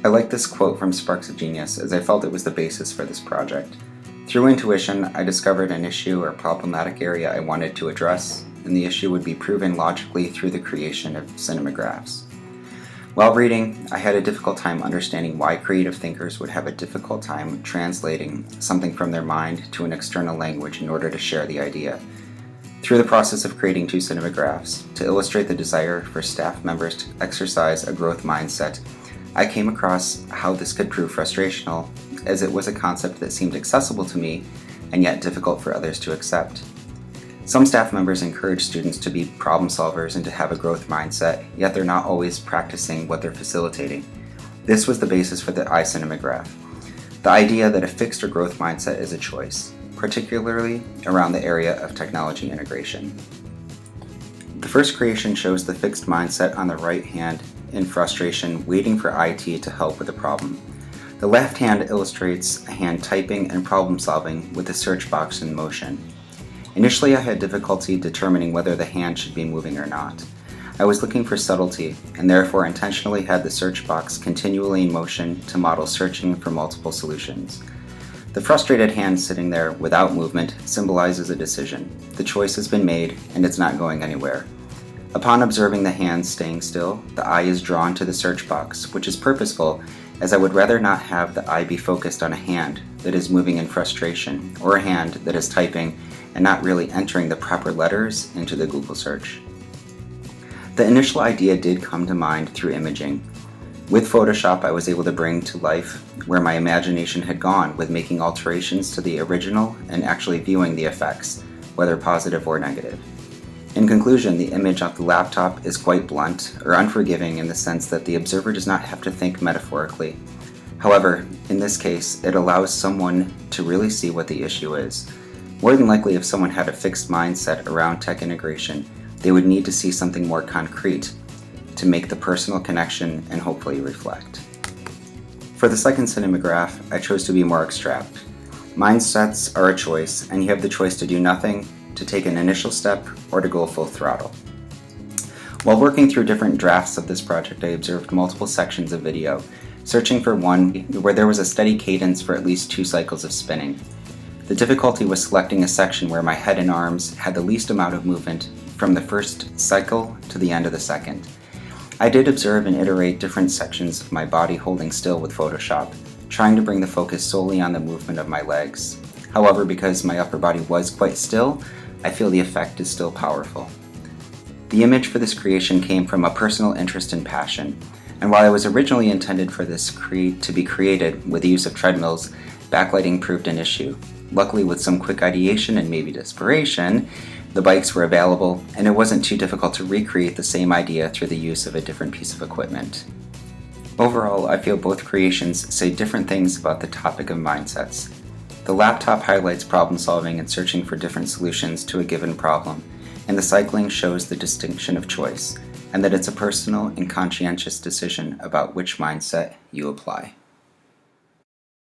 I like this quote from Sparks of Genius as I felt it was the basis for this project. Through intuition, I discovered an issue or problematic area I wanted to address, and the issue would be proven logically through the creation of cinemagraphs. While reading, I had a difficult time understanding why creative thinkers would have a difficult time translating something from their mind to an external language in order to share the idea. Through the process of creating 2 cinemagraphs, to illustrate the desire for staff members to exercise a growth mindset, I came across how this could prove frustrational, as it was a concept that seemed accessible to me and yet difficult for others to accept. Some staff members encourage students to be problem solvers and to have a growth mindset, yet they're not always practicing what they're facilitating. This was the basis for the iCinemagraph, the idea that a fixed or growth mindset is a choice, particularly around the area of technology integration. The first creation shows the fixed mindset on the right hand in frustration, waiting for IT to help with a problem. The left hand illustrates a hand typing and problem solving with the search box in motion. Initially, I had difficulty determining whether the hand should be moving or not. I was looking for subtlety, and therefore intentionally had the search box continually in motion to model searching for multiple solutions. The frustrated hand sitting there without movement symbolizes a decision. The choice has been made, and it's not going anywhere. Upon observing the hand staying still, the eye is drawn to the search box, which is purposeful, as I would rather not have the eye be focused on a hand that is moving in frustration, or a hand that is typing and not really entering the proper letters into the Google search. The initial idea did come to mind through imaging. With Photoshop, I was able to bring to life where my imagination had gone with making alterations to the original and actually viewing the effects, whether positive or negative. In conclusion, the image on the laptop is quite blunt or unforgiving in the sense that the observer does not have to think metaphorically. However, in this case, it allows someone to really see what the issue is. More than likely, if someone had a fixed mindset around tech integration, they would need to see something more concrete to make the personal connection and hopefully reflect. For the second cinemagraph, I chose to be more abstract. Mindsets are a choice, and you have the choice to do nothing, to take an initial step, or to go full throttle. While working through different drafts of this project, I observed multiple sections of video, searching for one where there was a steady cadence for at least 2 cycles of spinning. The difficulty was selecting a section where my head and arms had the least amount of movement from the first cycle to the end of the second. I did observe and iterate different sections of my body holding still with Photoshop, trying to bring the focus solely on the movement of my legs. However, because my upper body was quite still, I feel the effect is still powerful. The image for this creation came from a personal interest and passion, and while I was originally intended for this to be created with the use of treadmills, backlighting proved an issue. Luckily, with some quick ideation and maybe desperation, the bikes were available, and it wasn't too difficult to recreate the same idea through the use of a different piece of equipment. Overall, I feel both creations say different things about the topic of mindsets. The laptop highlights problem solving and searching for different solutions to a given problem, and the cycling shows the distinction of choice, and that it's a personal and conscientious decision about which mindset you apply.